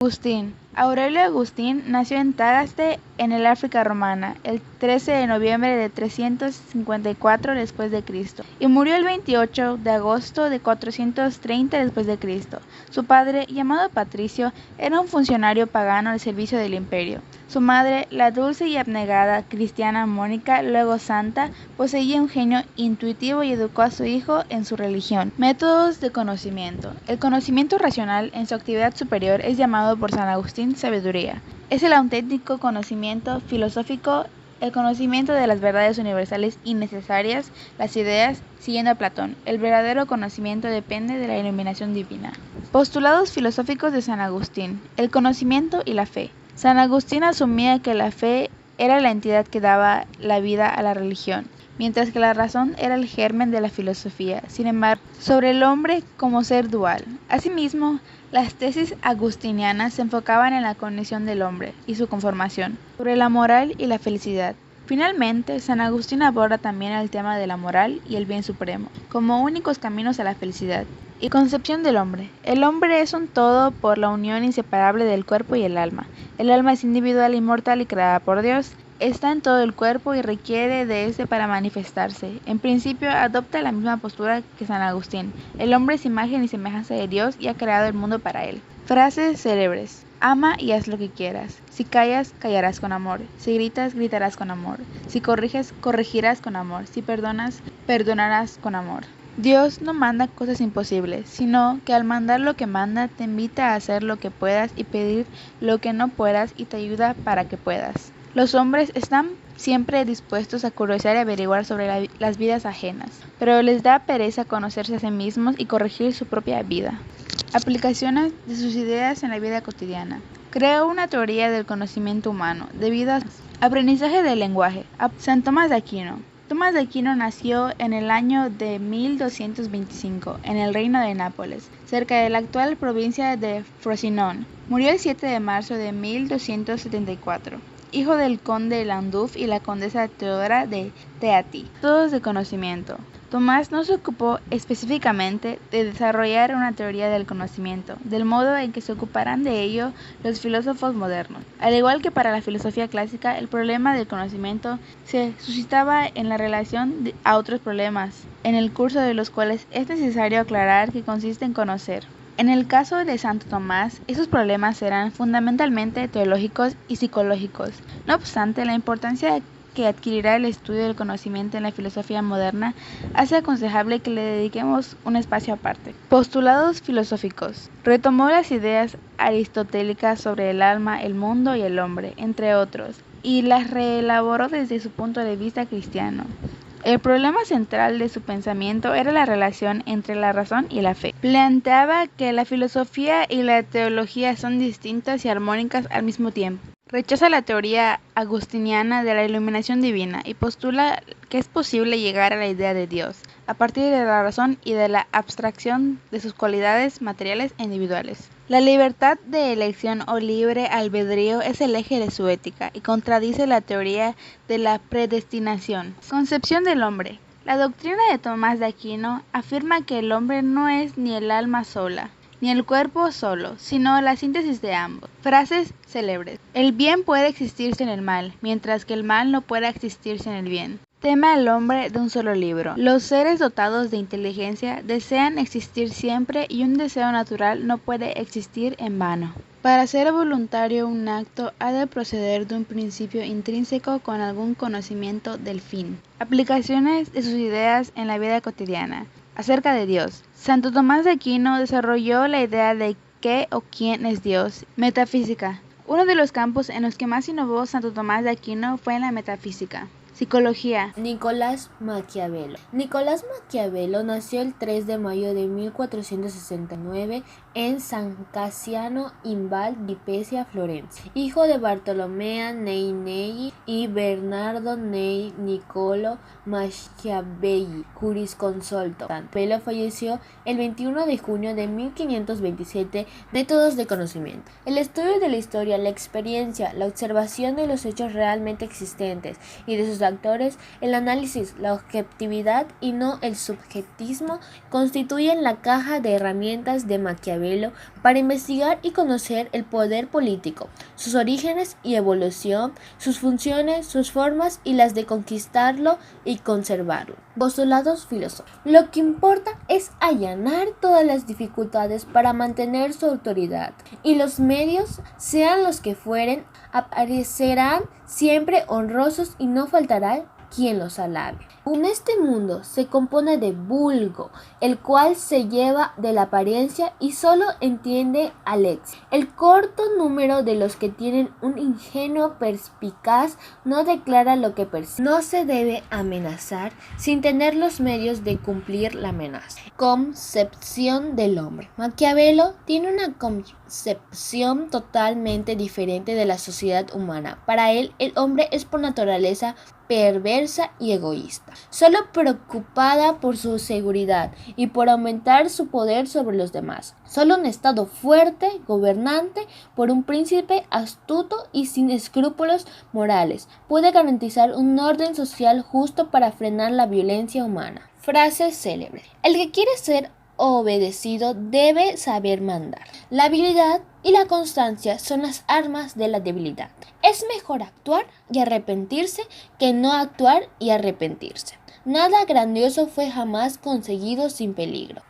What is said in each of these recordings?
Agustín. Aurelio Agustín nació en Tagaste, en el África romana, el 13 de noviembre de 354 después de Cristo, y murió el 28 de agosto de 430 después de Cristo. Su padre, llamado Patricio, era un funcionario pagano al servicio del imperio. Su madre, la dulce y abnegada cristiana Mónica, luego santa, poseía un genio intuitivo y educó a su hijo en su religión. Métodos de conocimiento. El conocimiento racional en su actividad superior es llamado por San Agustín sabiduría. Es el auténtico conocimiento filosófico, el conocimiento de las verdades universales y necesarias, las ideas, siguiendo a Platón. El verdadero conocimiento depende de la iluminación divina. Postulados filosóficos de San Agustín. El conocimiento y la fe. San Agustín asumía que la fe era la entidad que daba la vida a la religión, mientras que la razón era el germen de la filosofía, sin embargo, sobre el hombre como ser dual. Asimismo, las tesis agustinianas se enfocaban en la condición del hombre y su conformación, sobre la moral y la felicidad. Finalmente, San Agustín aborda también el tema de la moral y el bien supremo, como únicos caminos a la felicidad. Y concepción del hombre. El hombre es un todo por la unión inseparable del cuerpo y el alma. El alma es individual, inmortal y creada por Dios. Está en todo el cuerpo y requiere de éste para manifestarse. En principio, adopta la misma postura que San Agustín. El hombre es imagen y semejanza de Dios y ha creado el mundo para él. Frases célebres. Ama y haz lo que quieras. Si callas, callarás con amor. Si gritas, gritarás con amor. Si corriges, corregirás con amor. Si perdonas, perdonarás con amor. Dios no manda cosas imposibles, sino que al mandar lo que manda te invita a hacer lo que puedas y pedir lo que no puedas y te ayuda para que puedas. Los hombres están siempre dispuestos a curiosear y averiguar sobre las vidas ajenas, pero les da pereza conocerse a sí mismos y corregir su propia vida. Aplicaciones de sus ideas en la vida cotidiana. Creó una teoría del conocimiento humano debido a aprendizaje del lenguaje. San Tomás de Aquino. Tomás de Aquino nació en el año de 1225 en el reino de Nápoles, cerca de la actual provincia de Frosinone. Murió el 7 de marzo de 1274. Hijo del conde Landulf y la condesa Teodora de Teati. Todos de conocimiento. Tomás no se ocupó específicamente de desarrollar una teoría del conocimiento, del modo en que se ocuparán de ello los filósofos modernos. Al igual que para la filosofía clásica, el problema del conocimiento se suscitaba en la relación a otros problemas, en el curso de los cuales es necesario aclarar qué consiste en conocer. En el caso de Santo Tomás, esos problemas serán fundamentalmente teológicos y psicológicos. No obstante, la importancia que adquirirá el estudio del conocimiento en la filosofía moderna hace aconsejable que le dediquemos un espacio aparte. Postulados filosóficos. Retomó las ideas aristotélicas sobre el alma, el mundo y el hombre, entre otros, y las reelaboró desde su punto de vista cristiano. El problema central de su pensamiento era la relación entre la razón y la fe. Planteaba que la filosofía y la teología son distintas y armónicas al mismo tiempo. Rechaza la teoría agustiniana de la iluminación divina y postula que es posible llegar a la idea de Dios a partir de la razón y de la abstracción de sus cualidades materiales e individuales. La libertad de elección o libre albedrío es el eje de su ética y contradice la teoría de la predestinación. Concepción del hombre. La doctrina de Tomás de Aquino afirma que el hombre no es ni el alma sola, ni el cuerpo solo, sino la síntesis de ambos. Frases célebres. El bien puede existir sin el mal, mientras que el mal no puede existir sin el bien. Tema al hombre de un solo libro. Los seres dotados de inteligencia desean existir siempre y un deseo natural no puede existir en vano. Para ser voluntario un acto ha de proceder de un principio intrínseco con algún conocimiento del fin. Aplicaciones de sus ideas en la vida cotidiana. Acerca de Dios. Santo Tomás de Aquino desarrolló la idea de qué o quién es Dios. Metafísica. Uno de los campos en los que más innovó Santo Tomás de Aquino fue en la metafísica. Psicología. Nicolás Maquiavelo. Nicolás Maquiavelo nació el 3 de mayo de 1469 en San Cassiano in Val di Pesia, Florencia. Hijo de Bartolomea nei Negri y Bernardo nei Niccolo Machiavelli, jurisconsulto. Maquiavelo falleció el 21 de junio de 1527. Métodos de conocimiento. El estudio de la historia, la experiencia, la observación de los hechos realmente existentes y de sus factores, el análisis, la objetividad y no el subjetismo, constituyen la caja de herramientas de Maquiavelo para investigar y conocer el poder político, sus orígenes y evolución, sus funciones, sus formas y las de conquistarlo y conservarlo. Postulados filosóficos. Lo que importa es allanar todas las dificultades para mantener su autoridad, y los medios, sean los que fueren, aparecerán siempre honrosos y no faltará quien los alabe. En este mundo se compone de vulgo, el cual se lleva de la apariencia y solo entiende al éxito. El corto número de los que tienen un ingenio perspicaz no declara lo que percibe. No se debe amenazar sin tener los medios de cumplir la amenaza. Concepción del hombre. Maquiavelo tiene una concepción totalmente diferente de la sociedad humana. Para él, el hombre es por naturaleza perversa y egoísta, solo preocupada por su seguridad y por aumentar su poder sobre los demás. Solo un Estado fuerte, gobernante por un príncipe astuto y sin escrúpulos morales, puede garantizar un orden social justo para frenar la violencia humana. Frase célebre: el que quiere ser obedecido debe saber mandar. La habilidad y la constancia son las armas de la debilidad. Es mejor actuar y arrepentirse que no actuar y arrepentirse. Nada grandioso fue jamás conseguido sin peligro.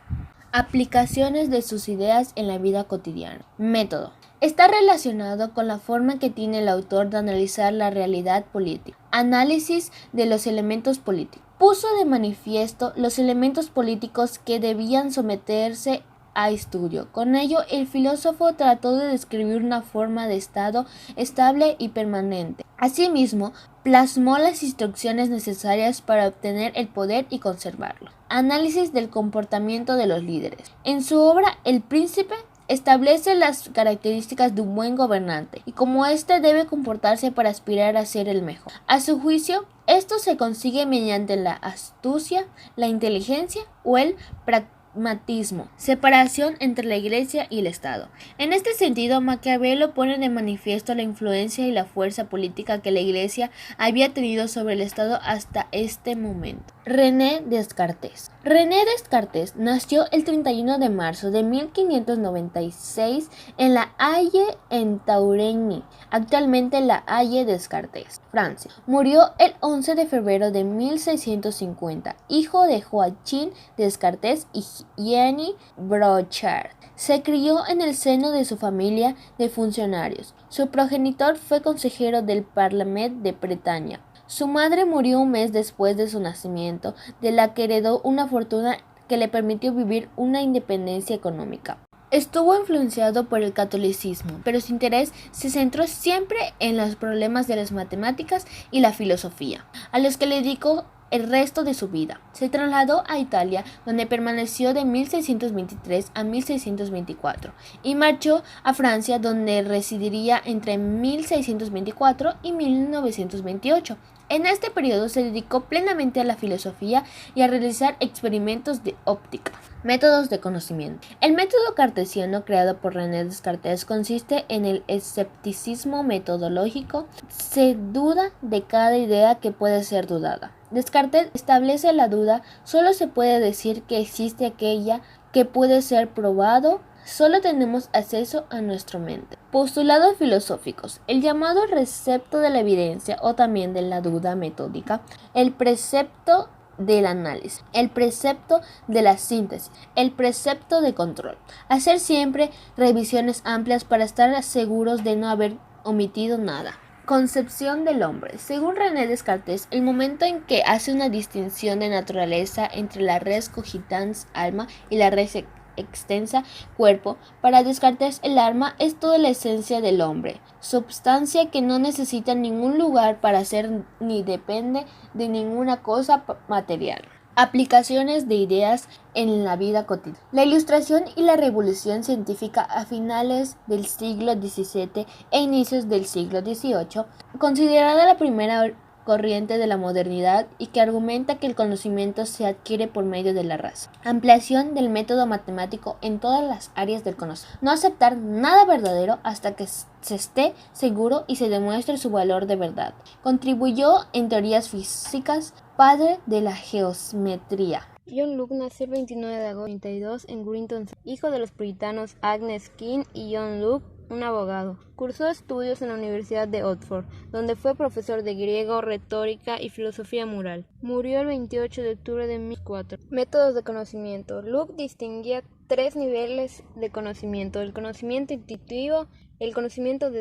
Aplicaciones de sus ideas en la vida cotidiana. Método. Está relacionado con la forma que tiene el autor de analizar la realidad política. Análisis de los elementos políticos. Puso de manifiesto los elementos políticos que debían someterse a estudio. Con ello, el filósofo trató de describir una forma de estado estable y permanente. Asimismo, plasmó las instrucciones necesarias para obtener el poder y conservarlo. Análisis del comportamiento de los líderes. En su obra El Príncipe, establece las características de un buen gobernante y cómo éste debe comportarse para aspirar a ser el mejor. A su juicio, esto se consigue mediante la astucia, la inteligencia o el pragmatismo, separación entre la Iglesia y el Estado. En este sentido, Maquiavelo pone de manifiesto la influencia y la fuerza política que la Iglesia había tenido sobre el Estado hasta este momento. René Descartes. René Descartes nació el 31 de marzo de 1596 en La Haye en Touraine, actualmente La Haye Descartes, Francia. Murió el 11 de febrero de 1650, hijo de Joachim Descartes y Jenny Brochard. Se crió en el seno de su familia de funcionarios. Su progenitor fue consejero del Parlamento de Bretaña. Su madre murió un mes después de su nacimiento, de la que heredó una fortuna que le permitió vivir una independencia económica. Estuvo influenciado por el catolicismo, pero su interés se centró siempre en los problemas de las matemáticas y la filosofía, a los que le dedicó el resto de su vida. Se trasladó a Italia, donde permaneció de 1623 a 1624, y marchó a Francia, donde residiría entre 1624 y 1928. En este periodo se dedicó plenamente a la filosofía y a realizar experimentos de óptica. Métodos de conocimiento. El método cartesiano creado por René Descartes consiste en el escepticismo metodológico. Se duda de cada idea que puede ser dudada. Descartes establece la duda. Solo se puede decir que existe aquella que puede ser probado. Solo tenemos acceso a nuestra mente. Postulados filosóficos. El llamado recepto de la evidencia o también de la duda metódica. El precepto del análisis, el precepto de la síntesis, el precepto de control. Hacer siempre revisiones amplias para estar seguros de no haber omitido nada. Concepción del hombre. Según René Descartes, el momento en que hace una distinción de naturaleza entre la res cogitans alma y la res extensa cuerpo, para Descartes el alma es toda la esencia del hombre, substancia que no necesita ningún lugar para ser ni depende de ninguna cosa material. Aplicaciones de ideas en la vida cotidiana. La Ilustración y la Revolución Científica a finales del siglo XVII e inicios del siglo XVIII, considerada la primera corriente de la modernidad y que argumenta que el conocimiento se adquiere por medio de la razón. Ampliación del método matemático en todas las áreas del conocimiento. No aceptar nada verdadero hasta que se esté seguro y se demuestre su valor de verdad. Contribuyó en teorías físicas, padre de la geometría. John Locke nació el 29 de agosto de 1932 en Greenton, hijo de los puritanos Agnes King y John Locke, un abogado. Cursó estudios en la Universidad de Oxford, donde fue profesor de griego, retórica y filosofía moral. Murió el 28 de octubre de 2004. Métodos de conocimiento. Locke distinguía 3 niveles de conocimiento: el conocimiento intuitivo, el conocimiento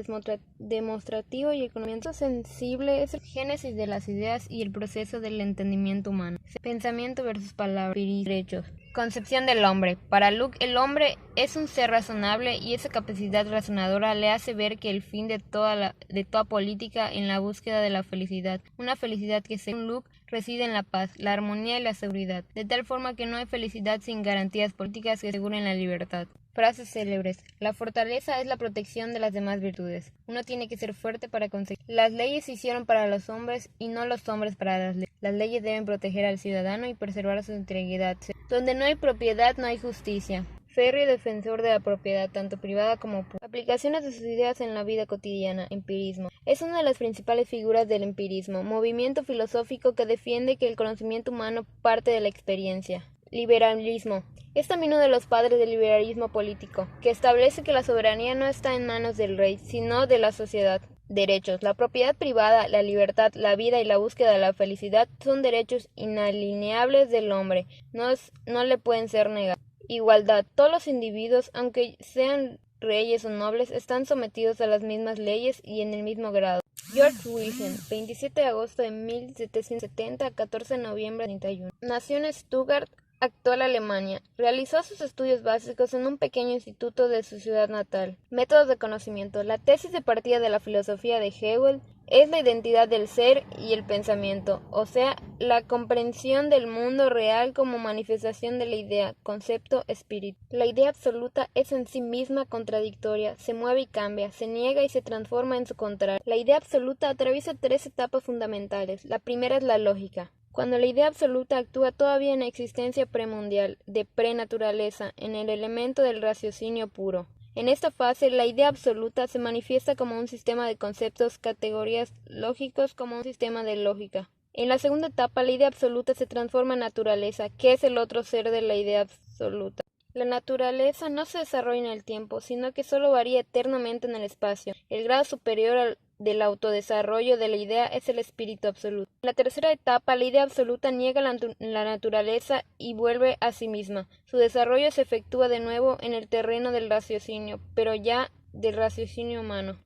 demostrativo y el conocimiento sensible. Es el génesis de las ideas y el proceso del entendimiento humano. Pensamiento versus palabra, derechos. Concepción del hombre. Para Locke, el hombre es un ser razonable y esa capacidad razonadora le hace ver que el fin de toda política en la búsqueda de la felicidad. Una felicidad que, según Locke, reside en la paz, la armonía y la seguridad, de tal forma que no hay felicidad sin garantías políticas que aseguren la libertad. Frases célebres. La fortaleza es la protección de las demás virtudes. Uno tiene que ser fuerte para conseguir. Las leyes se hicieron para los hombres y no los hombres para las leyes. Las leyes deben proteger al ciudadano y preservar su integridad. Donde no hay propiedad, no hay justicia. Férreo defensor de la propiedad, tanto privada como pública. Aplicaciones de sus ideas en la vida cotidiana. Empirismo. Es una de las principales figuras del empirismo, movimiento filosófico que defiende que el conocimiento humano parte de la experiencia. Liberalismo. Es también uno de los padres del liberalismo político, que establece que la soberanía no está en manos del rey, sino de la sociedad. Derechos. La propiedad privada, la libertad, la vida y la búsqueda de la felicidad son derechos inalienables del hombre, no le pueden ser negados. Igualdad. Todos los individuos, aunque sean reyes o nobles, están sometidos a las mismas leyes y en el mismo grado. George Wilhelm, 27 de agosto de 1770 a 14 de noviembre de 1931. Nació en Stuttgart, actual Alemania. Realizó sus estudios básicos en un pequeño instituto de su ciudad natal. Métodos de conocimiento. La tesis de partida de la filosofía de Hegel es la identidad del ser y el pensamiento, o sea, la comprensión del mundo real como manifestación de la idea, concepto, espíritu. La idea absoluta es en sí misma contradictoria, se mueve y cambia, se niega y se transforma en su contrario. La idea absoluta atraviesa 3 etapas fundamentales. La primera es la lógica. Cuando la idea absoluta actúa todavía en la existencia premundial, de prenaturaleza, en el elemento del raciocinio puro. En esta fase, la idea absoluta se manifiesta como un sistema de conceptos, categorías lógicos, como un sistema de lógica. En la segunda etapa, la idea absoluta se transforma en naturaleza, que es el otro ser de la idea absoluta. La naturaleza no se desarrolla en el tiempo, sino que solo varía eternamente en el espacio. El grado superior del autodesarrollo de la idea es el espíritu absoluto. En la tercera etapa, la idea absoluta niega la naturaleza y vuelve a sí misma. Su desarrollo se efectúa de nuevo en el terreno del raciocinio, pero ya del raciocinio humano.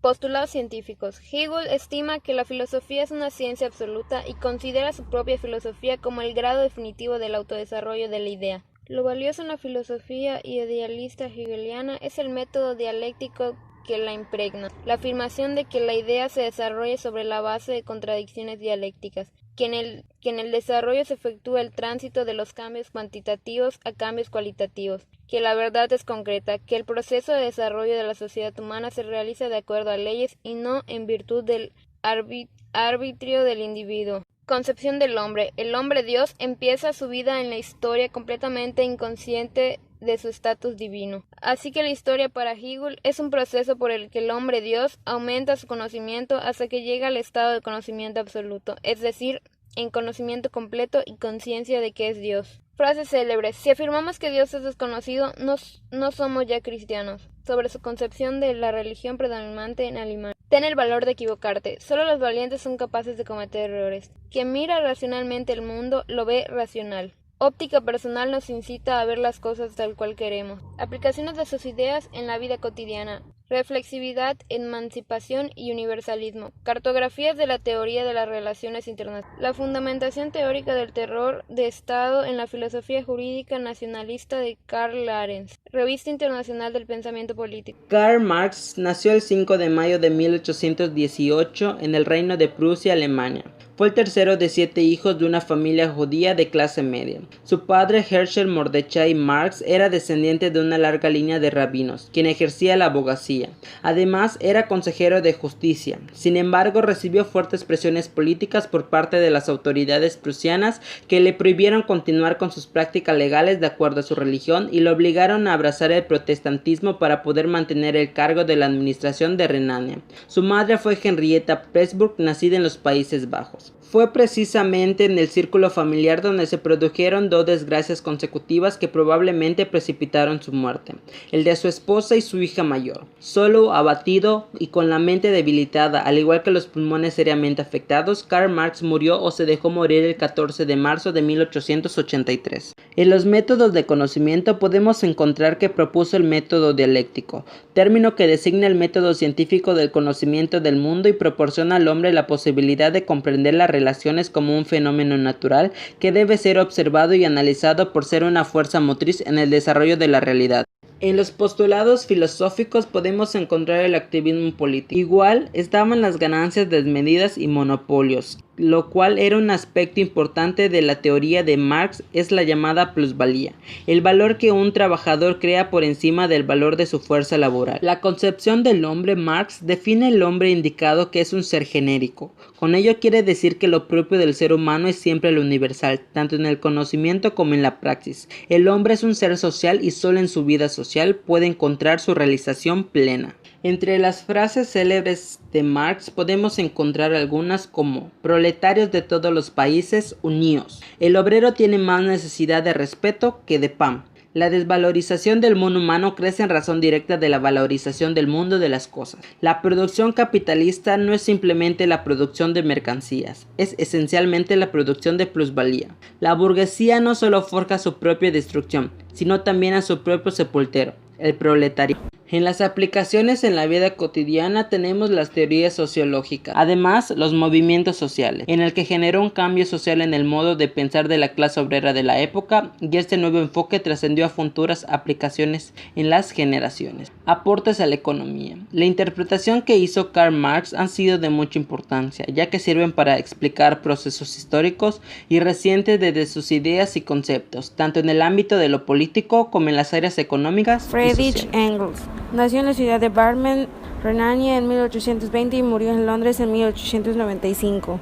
Postulados científicos. Hegel estima que la filosofía es una ciencia absoluta y considera su propia filosofía como el grado definitivo del autodesarrollo de la idea. Lo valioso en la filosofía idealista hegeliana es el método dialéctico que la impregna, la afirmación de que la idea se desarrolla sobre la base de contradicciones dialécticas, que en el desarrollo se efectúa el tránsito de los cambios cuantitativos a cambios cualitativos, que la verdad es concreta, que el proceso de desarrollo de la sociedad humana se realiza de acuerdo a leyes y no en virtud del arbitrio del individuo. Concepción del hombre. El hombre Dios empieza su vida en la historia completamente inconsciente de su estatus divino. Así que la historia para Hegel es un proceso por el que el hombre Dios aumenta su conocimiento hasta que llega al estado de conocimiento absoluto, es decir, en conocimiento completo y conciencia de que es Dios. Frases célebres. Si afirmamos que Dios es desconocido, no somos ya cristianos. Sobre su concepción de la religión predominante en Alemania. Ten el valor de equivocarte. Solo los valientes son capaces de cometer errores. Quien mira racionalmente el mundo lo ve racional. Óptica personal nos incita a ver las cosas tal cual queremos. Aplicaciones de sus ideas en la vida cotidiana. Reflexividad, emancipación y universalismo. Cartografías de la teoría de las relaciones internacionales. La fundamentación teórica del terror de Estado en la filosofía jurídica nacionalista de Karl Lorenz. Revista Internacional del Pensamiento Político. Karl Marx nació el 5 de mayo de 1818 en el Reino de Prusia, Alemania. Fue el tercero de 7 hijos de una familia judía de clase media. Su padre, Herschel Mordechai Marx, era descendiente de una larga línea de rabinos, quien ejercía la abogacía. Además, era consejero de justicia. Sin embargo, recibió fuertes presiones políticas por parte de las autoridades prusianas que le prohibieron continuar con sus prácticas legales de acuerdo a su religión y lo obligaron a abrazar el protestantismo para poder mantener el cargo de la administración de Renania. Su madre fue Henrietta Pressburg, nacida en los Países Bajos. Fue precisamente en el círculo familiar donde se produjeron 2 desgracias consecutivas que probablemente precipitaron su muerte, el de su esposa y su hija mayor. Solo, abatido y con la mente debilitada, al igual que los pulmones seriamente afectados, Karl Marx murió o se dejó morir el 14 de marzo de 1883. En los métodos de conocimiento podemos encontrar que propuso el método dialéctico, término que designa el método científico del conocimiento del mundo y proporciona al hombre la posibilidad de comprender las relaciones como un fenómeno natural que debe ser observado y analizado por ser una fuerza motriz en el desarrollo de la realidad. En los postulados filosóficos podemos encontrar el activismo político. Igual estaban las ganancias desmedidas y monopolios, lo cual era un aspecto importante de la teoría de Marx, es la llamada plusvalía, el valor que un trabajador crea por encima del valor de su fuerza laboral. La concepción del hombre Marx define el hombre indicado que es un ser genérico. Con ello quiere decir que lo propio del ser humano es siempre lo universal, tanto en el conocimiento como en la praxis. El hombre es un ser social y solo en su vida social puede encontrar su realización plena. Entre las frases célebres de Marx podemos encontrar algunas como: proletarios de todos los países, uníos. El obrero tiene más necesidad de respeto que de pan. La desvalorización del mundo humano crece en razón directa de la valorización del mundo de las cosas. La producción capitalista no es simplemente la producción de mercancías, es esencialmente la producción de plusvalía. La burguesía no solo forja su propia destrucción, sino también a su propio sepultero, el proletariado. En las aplicaciones en la vida cotidiana tenemos las teorías sociológicas, además los movimientos sociales, en el que generó un cambio social en el modo de pensar de la clase obrera de la época, y este nuevo enfoque trascendió a futuras aplicaciones en las generaciones. Aportes a la economía. La interpretación que hizo Karl Marx han sido de mucha importancia, ya que sirven para explicar procesos históricos y recientes desde sus ideas y conceptos, tanto en el ámbito de lo político como en las áreas económicas y Friedrich sociales. Engels nació en la ciudad de Bremen, Renania, en 1820 y murió en Londres en 1895.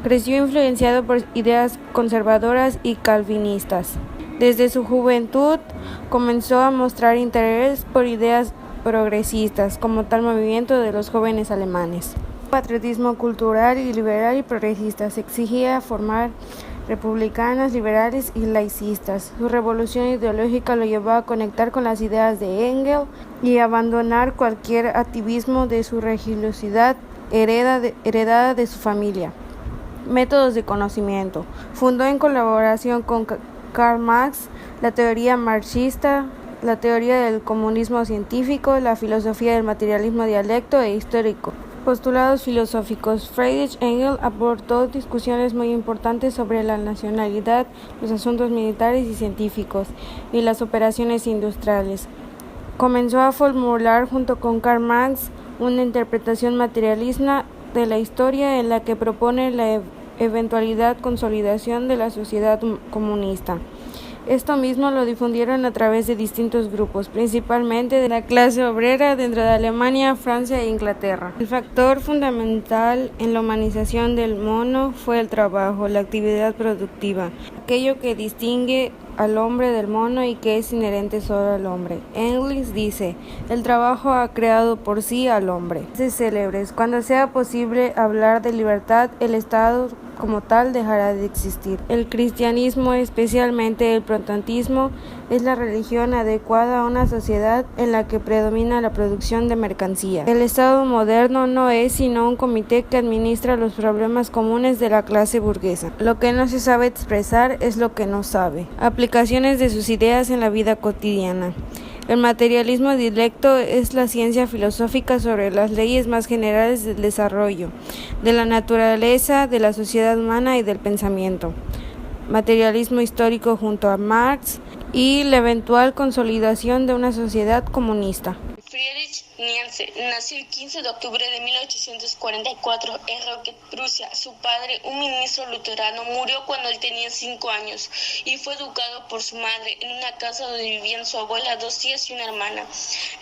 Creció influenciado por ideas conservadoras y calvinistas. Desde su juventud comenzó a mostrar interés por ideas progresistas, como tal movimiento de los jóvenes alemanes. Patriotismo cultural y liberal y progresista. Se exigía formar republicanas, liberales y laicistas. Su revolución ideológica lo llevó a conectar con las ideas de Engels y abandonar cualquier activismo de su religiosidad heredada de su familia. Métodos de conocimiento. Fundó en colaboración con Karl Marx la teoría marxista, la teoría del comunismo científico, la filosofía del materialismo dialéctico e histórico. Postulados filosóficos. Friedrich Engels aportó discusiones muy importantes sobre la nacionalidad, los asuntos militares y científicos, y las operaciones industriales. Comenzó a formular junto con Karl Marx una interpretación materialista de la historia en la que propone la eventualidad consolidación de la sociedad comunista. Esto mismo lo difundieron a través de distintos grupos, principalmente de la clase obrera dentro de Alemania, Francia e Inglaterra. El factor fundamental en la humanización del mono fue el trabajo, la actividad productiva, aquello que distingue al hombre del mono y que es inherente solo al hombre. Engels dice: el trabajo ha creado por sí al hombre. Frases célebres: cuando sea posible hablar de libertad, el Estado como tal dejará de existir. El cristianismo, especialmente el protestantismo, es la religión adecuada a una sociedad en la que predomina la producción de mercancías. El Estado moderno no es sino un comité que administra los problemas comunes de la clase burguesa. Lo que no se sabe expresar es lo que no sabe. Aplicaciones de sus ideas en la vida cotidiana. El materialismo dialéctico es la ciencia filosófica sobre las leyes más generales del desarrollo, de la naturaleza, de la sociedad humana y del pensamiento. Materialismo histórico junto a Marx y la eventual consolidación de una sociedad comunista. Friedrich Nietzsche nació el 15 de octubre de 1844 en Roquet, Prusia. Su padre, un ministro luterano, murió cuando él tenía 5 años y fue educado por su madre en una casa donde vivían su abuela, 2 tías y una hermana.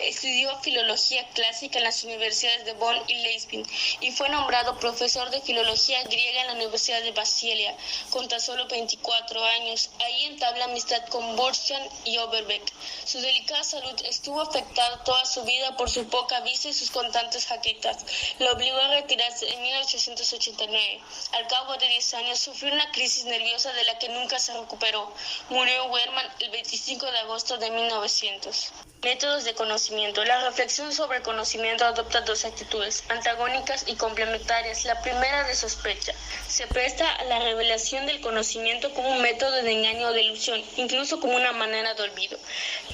Estudió filología clásica en las universidades de Bonn y Leipzig y fue nombrado profesor de filología griega en la Universidad de Basilea con tan solo 24 años. Ahí entabla amistad con Burschen y Overbeck. Su delicada salud estuvo afectada toda su vida por su poca vista y sus constantes jaquecas. Lo obligó a retirarse en 1889. Al cabo de 10 años sufrió una crisis nerviosa de la que nunca se recuperó. Murió Wehrmann el 25 de agosto de 1900. Métodos de conocimiento. La reflexión sobre conocimiento adopta 2 actitudes, antagónicas y complementarias. La primera de sospecha. Se presta a la revelación del conocimiento como un método de engaño o de ilusión, incluso como una manera de olvido.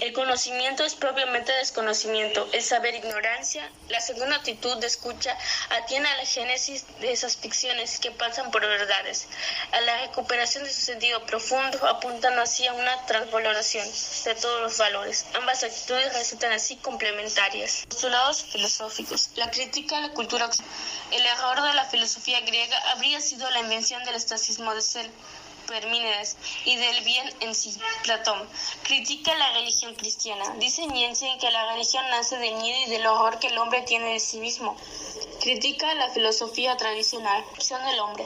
El conocimiento es propiamente desconocimiento, el saber ignorancia. La segunda actitud de escucha atiende a la génesis de esas ficciones que pasan por verdades, a la recuperación de su sentido profundo, apuntando así a una transvaloración de todos los valores. Ambas actitudes resultan así complementarias. Postulados filosóficos. La crítica a la cultura occidental. El error de la filosofía griega habría sido la invención del estatismo de Parménides y del bien en sí. Platón critica la religión cristiana. Dice Nietzsche que la religión nace del miedo y del horror que el hombre tiene de sí mismo. Critica la filosofía tradicional. Opción del hombre.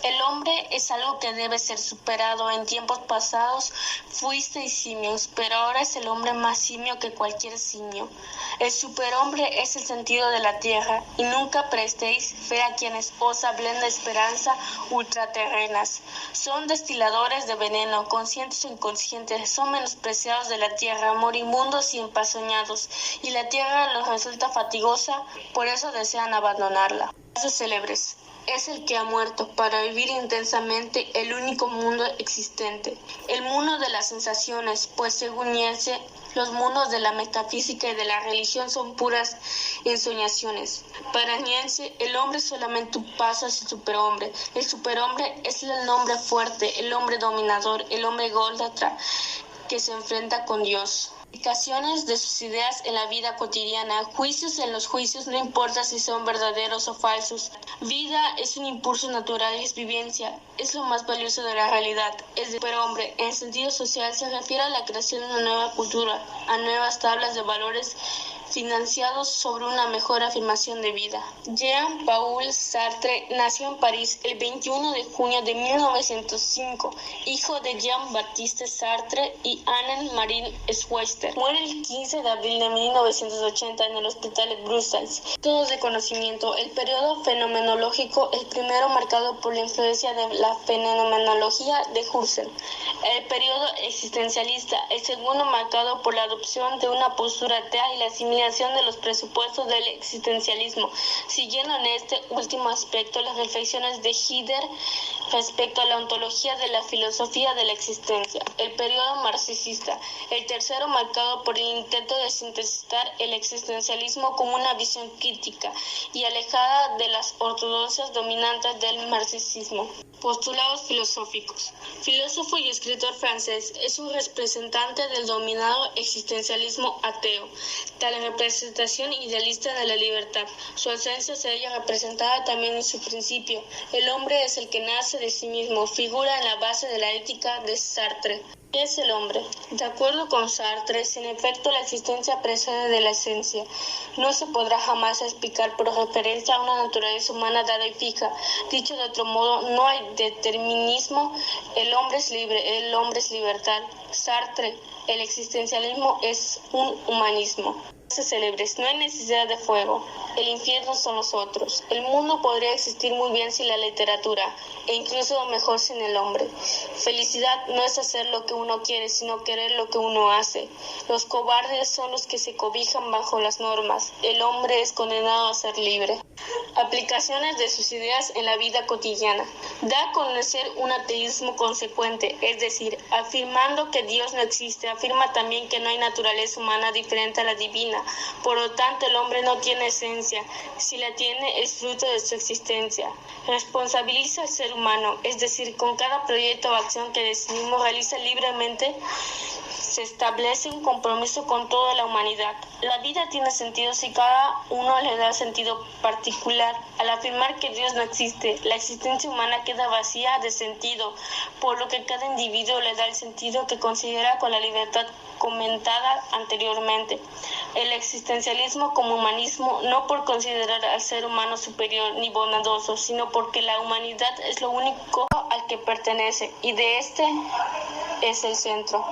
El hombre es algo que debe ser superado. En tiempos pasados fuisteis simios, pero ahora es el hombre más simio que cualquier simio. El superhombre es el sentido de la tierra, y nunca prestéis fe a quienes os hablen de esperanza ultraterrenas. Son destiladores de veneno, conscientes o inconscientes, son menospreciados de la tierra, moribundos y empazoñados, y la tierra les resulta fatigosa, por eso desean abandonarla. Casos célebres. Es el que ha muerto para vivir intensamente el único mundo existente, el mundo de las sensaciones, pues según Nietzsche, los mundos de la metafísica y de la religión son puras ensoñaciones. Para Nietzsche, el hombre es solamente un paso hacia el superhombre. El superhombre es el hombre fuerte, el hombre dominador, el hombre ególatra que se enfrenta con Dios. Aplicaciones de sus ideas en la vida cotidiana. Juicios en los juicios, no importa si son verdaderos o falsos. Vida es un impulso natural y es vivencia. Es lo más valioso de la realidad. El superhombre, en sentido social, se refiere a la creación de una nueva cultura, a nuevas tablas de valores financiados sobre una mejor afirmación de vida. Jean-Paul Sartre nació en París el 21 de junio de 1905, hijo de Jean-Baptiste Sartre y Anne-Marie Schweitzer. Muere el 15 de abril de 1980 en el hospital de Bruselas. Métodos de conocimiento. El periodo fenomenológico, el primero marcado por la influencia de la fenomenología de Husserl. El periodo existencialista, el segundo marcado por la adopción de una postura atea y la asimilación de los presupuestos del existencialismo, siguiendo en este último aspecto las reflexiones de Heidegger respecto a la ontología de la filosofía de la existencia. El periodo marxista, el tercero marcado por el intento de sintetizar el existencialismo como una visión crítica y alejada de las ortodoxias dominantes del marxismo. Postulados filosóficos. Filósofo y escritor francés, es un representante del dominado existencialismo ateo, tal representación idealista de la libertad. Su esencia se halla representada también en su principio. El hombre es el que nace de sí mismo, figura en la base de la ética de Sartre. ¿Qué es el hombre? De acuerdo con Sartre, sin efecto la existencia precede de la esencia. No se podrá jamás explicar por referencia a una naturaleza humana dada y fija. Dicho de otro modo, no hay determinismo, el hombre es libre, el hombre es libertad. Sartre, el existencialismo es un humanismo. Célebres, no hay necesidad de fuego, el infierno son los otros. El mundo podría existir muy bien sin la literatura, e incluso mejor sin el hombre. Felicidad no es hacer lo que uno quiere, sino querer lo que uno hace. Los cobardes son los que se cobijan bajo las normas. El hombre es condenado a ser libre. Aplicaciones de sus ideas en la vida cotidiana. Da a conocer un ateísmo consecuente, es decir, afirmando que Dios no existe, afirma también que no hay naturaleza humana diferente a la divina. humana. Por lo tanto, el hombre no tiene esencia. Si la tiene, es fruto de su existencia. Responsabiliza al ser humano, es decir, con cada proyecto o acción que decidimos realiza libremente, se establece un compromiso con toda la humanidad. La vida tiene sentido si cada uno le da sentido particular. Al afirmar que Dios no existe, la existencia humana queda vacía de sentido, por lo que cada individuo le da el sentido que considera con la libertad comentada anteriormente. El existencialismo como humanismo, no por considerar al ser humano superior ni bondadoso, sino porque la humanidad es lo único al que pertenece y de este es el centro.